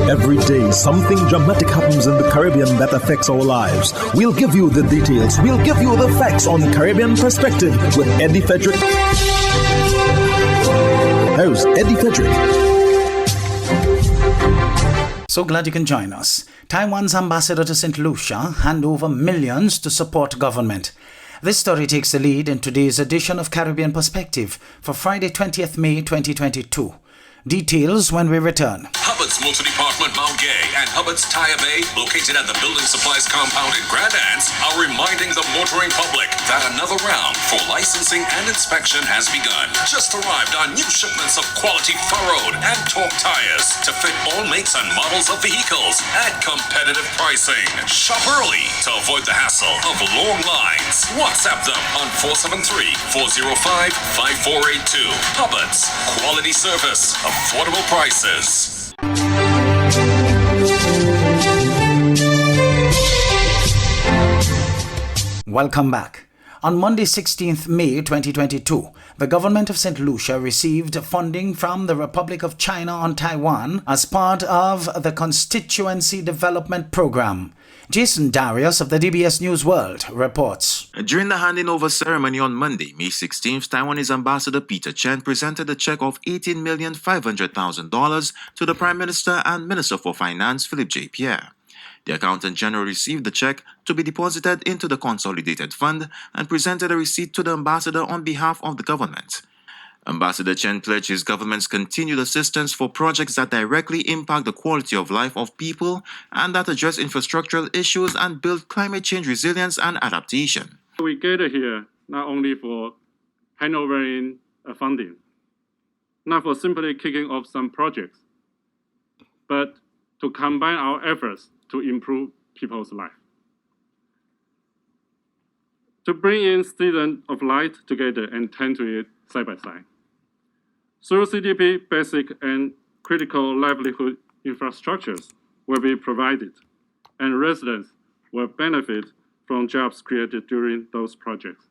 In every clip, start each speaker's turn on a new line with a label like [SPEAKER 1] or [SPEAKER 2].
[SPEAKER 1] Every day, something dramatic happens in the Caribbean that affects our lives. We'll give you the details. We'll give you the facts on Caribbean Perspective with Eddie Frederick. Here's Eddie Frederick.
[SPEAKER 2] So glad you can join us. Taiwan's ambassador to St. Lucia hand over millions to support government. This story takes the lead in today's edition of Caribbean Perspective for Friday 20th May 2022. Details when we return.
[SPEAKER 3] Hubbard's Motor Department Mount Gay and Hubbard's Tire Bay, located at the Building Supplies Compound in Grand Anse, are reminding the motoring public that another round for licensing and inspection has begun. Just arrived on new shipments of quality furrowed and torque tires to fit all makes and models of vehicles at competitive pricing. Shop early to avoid the hassle of long lines. WhatsApp them on 473-405-5482. Hubbard's, quality service, affordable prices.
[SPEAKER 2] Welcome back. On Monday 16th May 2022, the government of St. Lucia received funding from the Republic of China on Taiwan as part of the Constituency Development Program. Jason Darius of the DBS News World reports.
[SPEAKER 4] During the handing over ceremony on Monday, May 16th, Taiwanese Ambassador Peter Chen presented a check of $18,500,000 to the Prime Minister and Minister for Finance, Philip J. Pierre. The Accountant General received the check to be deposited into the Consolidated Fund and presented a receipt to the Ambassador on behalf of the government. Ambassador Chen pledged his government's continued assistance for projects that directly impact the quality of life of people and that address infrastructural issues and build climate change resilience and adaptation.
[SPEAKER 5] We gather here not only for handovering funding, not for simply kicking off some projects, but to combine our efforts to improve people's life. To bring in citizens of light together and tend to it side by side. Through CDP, basic and critical livelihood infrastructures will be provided, and residents will benefit from jobs created during those projects.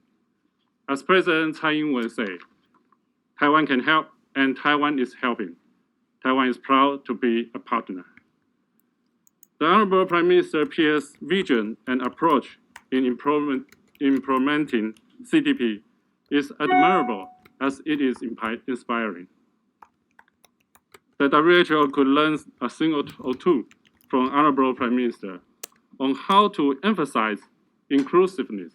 [SPEAKER 5] As President Tsai Ing-wen said, Taiwan can help, and Taiwan is helping. Taiwan is proud to be a partner. The Honorable Prime Minister Pierre's vision and approach in implementing CDP is admirable as it is inspiring. The WHO could learn a thing or two from Honorable Prime Minister on how to emphasize inclusiveness,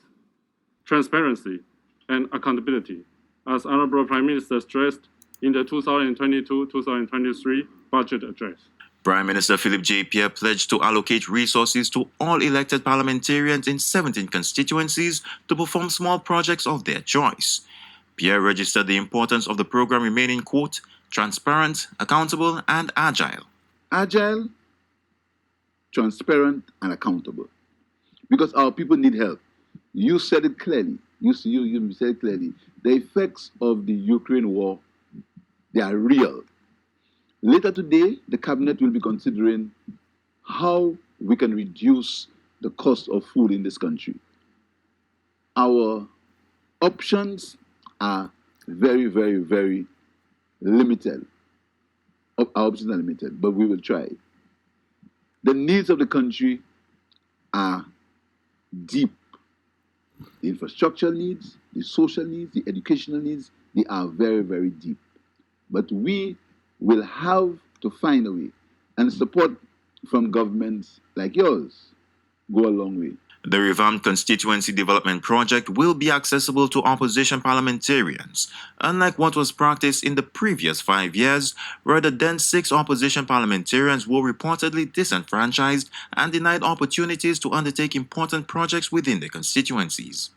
[SPEAKER 5] transparency, and accountability, as Honorable Prime Minister stressed in the 2022-2023 budget address.
[SPEAKER 4] Prime Minister Philip J. Pierre pledged to allocate resources to all elected parliamentarians in 17 constituencies to perform small projects of their choice. Pierre registered the importance of the program remaining, quote, transparent, accountable, and agile.
[SPEAKER 6] Agile, transparent, and accountable. Because our people need help. You said it clearly. You said it clearly. The effects of the Ukraine war, they are real. Later today, the Cabinet will be considering how we can reduce the cost of food in this country. Our options are very, very, very limited. Our options are limited, but we will try. The needs of the country are deep. The infrastructural needs, the social needs, the educational needs, they are very, very deep. But we will have to find a way, and support from governments like yours go a long way.
[SPEAKER 4] The revamped Constituency Development Project will be accessible to opposition parliamentarians, unlike what was practiced in the previous 5 years, where the then 6 opposition parliamentarians were reportedly disenfranchised and denied opportunities to undertake important projects within their constituencies.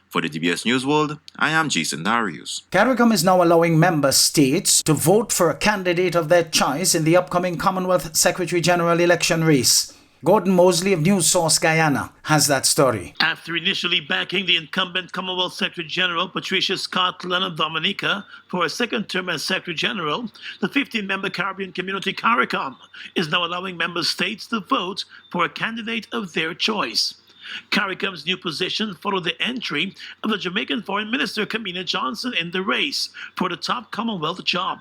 [SPEAKER 4] For the DBS News World, I am Jason Darius.
[SPEAKER 2] CARICOM is now allowing member states to vote for a candidate of their choice in the upcoming Commonwealth Secretary General election race. Gordon Mosley of News Source Guyana has that story.
[SPEAKER 7] After initially backing the incumbent Commonwealth Secretary General Patricia Scott Lennon Dominica for a second term as Secretary General, the 15-member Caribbean Community CARICOM is now allowing member states to vote for a candidate of their choice. CARICOM's new position followed the entry of the Jamaican Foreign Minister Kamina Johnson in the race for the top Commonwealth job.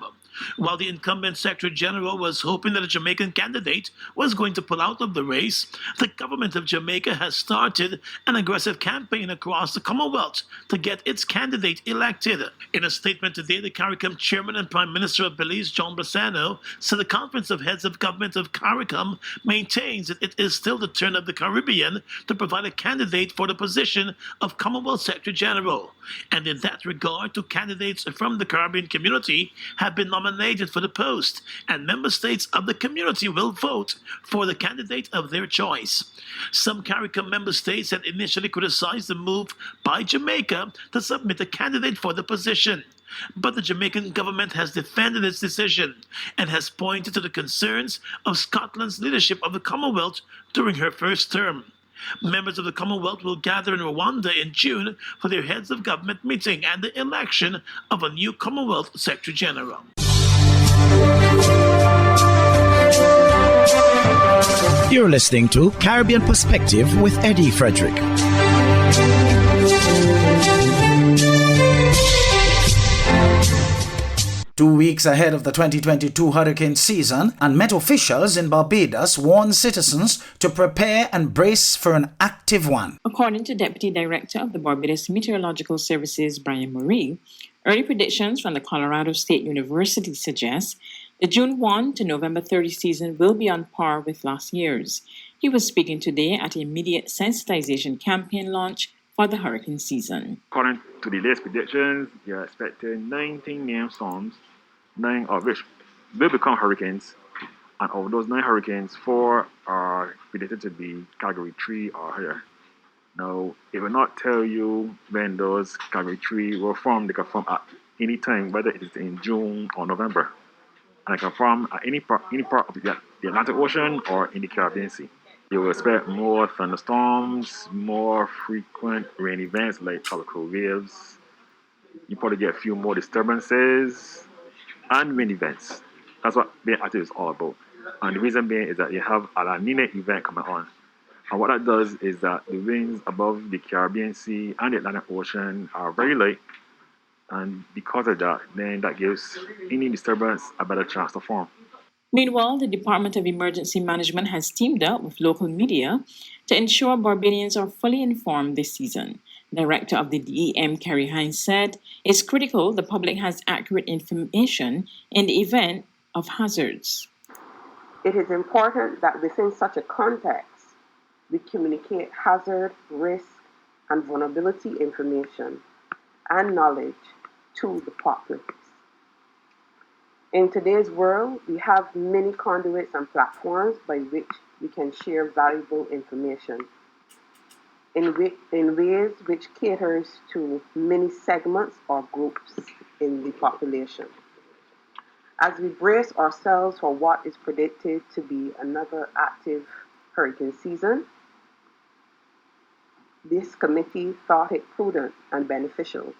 [SPEAKER 7] While the incumbent Secretary General was hoping that a Jamaican candidate was going to pull out of the race, the government of Jamaica has started an aggressive campaign across the Commonwealth to get its candidate elected. In a statement today, the CARICOM chairman and Prime Minister of Belize, John Bassano, said the Conference of Heads of Government of CARICOM maintains that it is still the turn of the Caribbean to provide a candidate for the position of Commonwealth Secretary General. And in that regard, 2 candidates from the Caribbean community have been nominated for the post, and member states of the community will vote for the candidate of their choice. Some CARICOM member states had initially criticized the move by Jamaica to submit a candidate for the position. But the Jamaican government has defended its decision and has pointed to the concerns of Scotland's leadership of the Commonwealth during her first term. Members of the Commonwealth will gather in Rwanda in June for their heads of government meeting and the election of a new Commonwealth Secretary General.
[SPEAKER 2] You're listening to Caribbean Perspective with Eddie Frederick. 2 weeks ahead of the 2022 hurricane season, and Met officials in Barbados warn citizens to prepare and brace for an active one.
[SPEAKER 8] According to Deputy Director of the Barbados Meteorological Services, Brian Murray, early predictions from the Colorado State University suggest the June 1 to November 30 season will be on par with last year's. He was speaking today at an immediate sensitization campaign launch for the hurricane season.
[SPEAKER 9] According to the latest predictions, they are expecting 19 named storms, 9 of which will become hurricanes. And of those 9 hurricanes, 4 are predicted to be Category 3 or higher. Now, it will not tell you when those Category 3 will form. They can form at any time, whether it is in June or November. And it can form at any part of the Atlantic Ocean or in the Caribbean Sea. You will expect more thunderstorms, more frequent rain events like tropical waves. You probably get a few more disturbances and wind events. That's what being active is all about. And the reason being is that you have a La Nina event coming on. And what that does is that the winds above the Caribbean Sea and the Atlantic Ocean are very light. And because of that, then that gives any disturbance a better chance to form.
[SPEAKER 8] Meanwhile, the Department of Emergency Management has teamed up with local media to ensure Barbadians are fully informed this season. Director of the DEM, Kerry Hines, said it's critical the public has accurate information in the event of hazards.
[SPEAKER 10] It is important that within such a context, we communicate hazard, risk, and vulnerability information and knowledge to the populace. In today's world, we have many conduits and platforms by which we can share valuable information in ways which caters to many segments or groups in the population. As we brace ourselves for what is predicted to be another active hurricane season, this committee thought it prudent and beneficial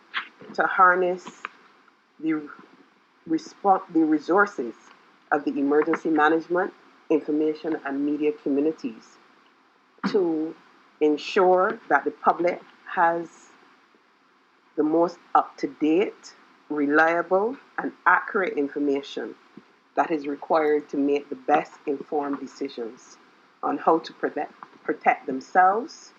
[SPEAKER 10] to harness the resources of the emergency management, information, and media communities to ensure that the public has the most up-to-date, reliable, and accurate information that is required to make the best informed decisions on how to protect themselves,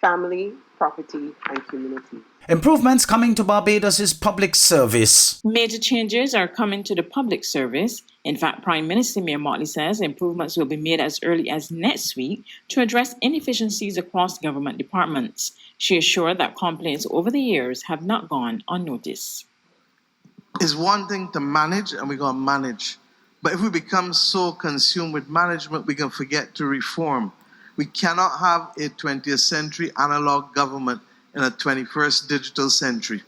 [SPEAKER 10] family, property, and community.
[SPEAKER 2] Improvements coming to Barbados' public service.
[SPEAKER 8] Major changes are coming to the public service. In fact, Prime Minister Mayor Motley says improvements will be made as early as next week to address inefficiencies across government departments. She assured that complaints over the years have not gone unnoticed.
[SPEAKER 11] It's one thing to manage, and we're going to manage. But if we become so consumed with management, we can forget to reform. We cannot have a 20th century analog government in a 21st digital century.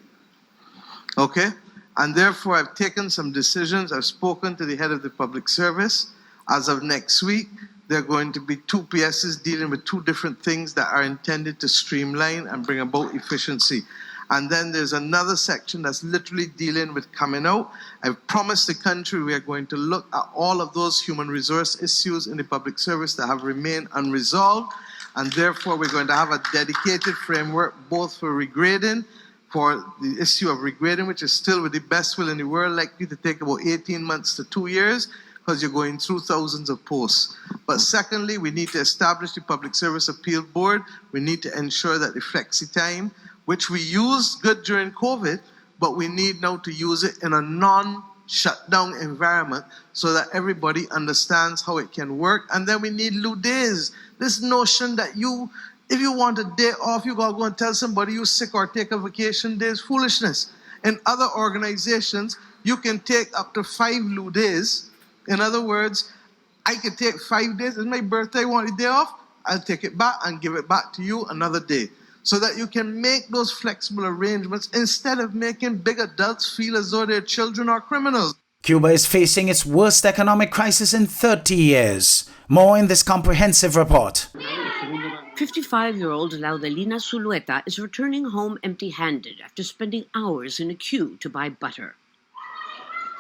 [SPEAKER 11] Okay? And therefore, I've taken some decisions. I've spoken to the head of the public service. As of next week, there are going to be 2 PSs dealing with 2 different things that are intended to streamline and bring about efficiency. And then there's another section that's literally dealing with coming out. I've promised the country we are going to look at all of those human resource issues in the public service that have remained unresolved. And therefore, we're going to have a dedicated framework both for regrading, for the issue of regrading, which is still, with the best will in the world, likely to take about 18 months to 2 years, because you're going through thousands of posts. But secondly, we need to establish the Public Service Appeal Board. We need to ensure that the flexi time, which we used good during COVID, but we need now to use it in a non-shutdown environment so that everybody understands how it can work. And then we need lieu days. This notion that if you want a day off, you gotta go and tell somebody you're sick or take a vacation day is foolishness. In other organizations, you can take up to 5 lieu days. In other words, I can take 5 days. It's my birthday, I want a day off. I'll take it back and give it back to you another day. So that you can make those flexible arrangements instead of making big adults feel as though they're children or criminals.
[SPEAKER 2] Cuba is facing its worst economic crisis in 30 years. More in this comprehensive report.
[SPEAKER 12] 55-year-old Laudelina Zulueta is returning home empty-handed after spending hours in a queue to buy butter.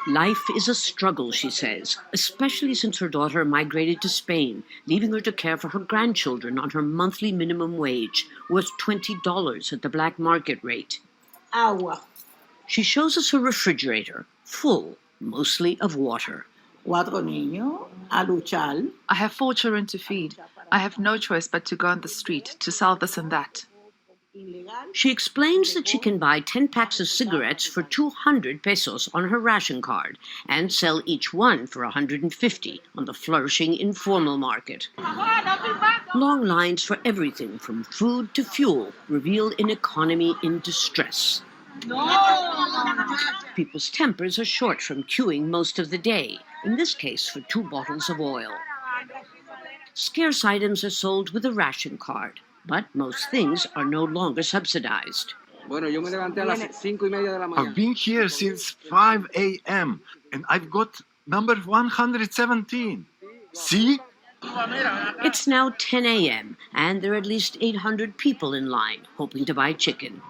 [SPEAKER 12] Life is a struggle, she says, especially since her daughter migrated to Spain, leaving her to care for her grandchildren on her monthly minimum wage, worth $20 at the black market rate.
[SPEAKER 13] Agua.
[SPEAKER 12] She shows us her refrigerator, full, mostly of water.
[SPEAKER 13] 4 niños a luchar.
[SPEAKER 14] I have 4 children to feed. I have no choice but to go on the street to sell this and that.
[SPEAKER 12] She explains that she can buy 10 packs of cigarettes for 200 pesos on her ration card and sell each one for 150 on the flourishing informal market. Long lines for everything from food to fuel reveal an economy in distress. People's tempers are short from queuing most of the day, in this case for 2 bottles of oil. Scarce items are sold with a ration card, but most things are no longer subsidized.
[SPEAKER 15] I've been here since 5 a.m. and I've got number 117. See?
[SPEAKER 12] It's now 10 a.m. and there are at least 800 people in line hoping to buy chicken.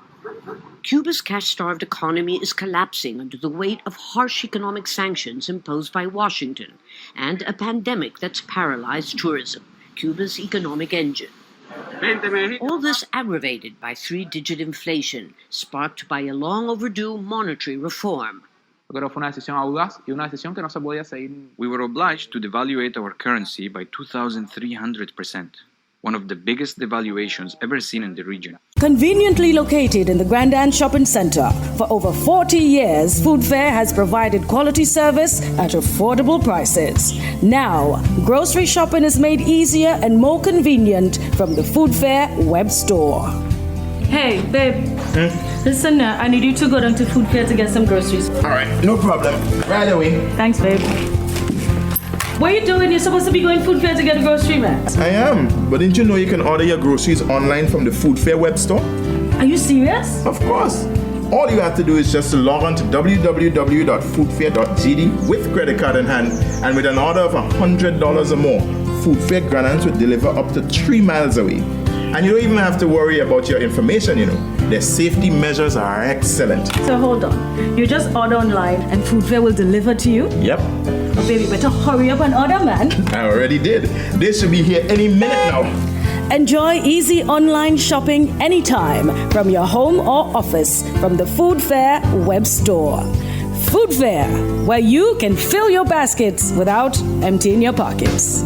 [SPEAKER 12] Cuba's cash-starved economy is collapsing under the weight of harsh economic sanctions imposed by Washington and a pandemic that's paralyzed tourism, Cuba's economic engine. All this aggravated by 3-digit inflation, sparked by a long overdue monetary reform.
[SPEAKER 16] We were obliged to devaluate our currency by 2,300%, one of the biggest devaluations ever seen in the region.
[SPEAKER 17] Conveniently located in the Grand Shopping Center, for over 40 years, Food Fair has provided quality service at affordable prices. Now, grocery shopping is made easier and more convenient from the Food Fair web store.
[SPEAKER 18] Hey, babe. Listen, I need you to go down to Food Fair to get some groceries.
[SPEAKER 19] All right, no problem. Right away.
[SPEAKER 18] Thanks, babe. What are you doing? You're supposed to be going Food Fair to get a grocery, man.
[SPEAKER 19] I am, but didn't you know you can order your groceries online from the Food Fair web store?
[SPEAKER 18] Are you serious?
[SPEAKER 19] Of course. All you have to do is just to log on to www.foodfair.gd with credit card in hand, and with an order of $100 or more, Food Fair Grandans will deliver up to 3 miles away. And you don't even have to worry about your information, you know. Their safety measures are excellent.
[SPEAKER 18] So hold on. You just order online and Food Fair will deliver to you?
[SPEAKER 19] Yep.
[SPEAKER 18] Oh, baby, better hurry up and order, man.
[SPEAKER 19] I already did. They should be here any minute now.
[SPEAKER 17] Enjoy easy online shopping anytime from your home or office from the Food Fair web store. Food Fair, where you can fill your baskets without emptying your pockets.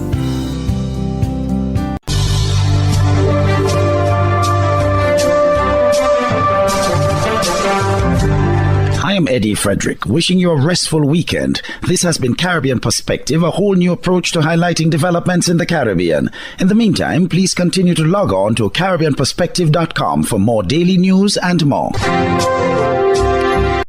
[SPEAKER 2] I am Eddie Frederick, wishing you a restful weekend. This has been Caribbean Perspective, a whole new approach to highlighting developments in the Caribbean. In the meantime, please continue to log on to CaribbeanPerspective.com for more daily news and more.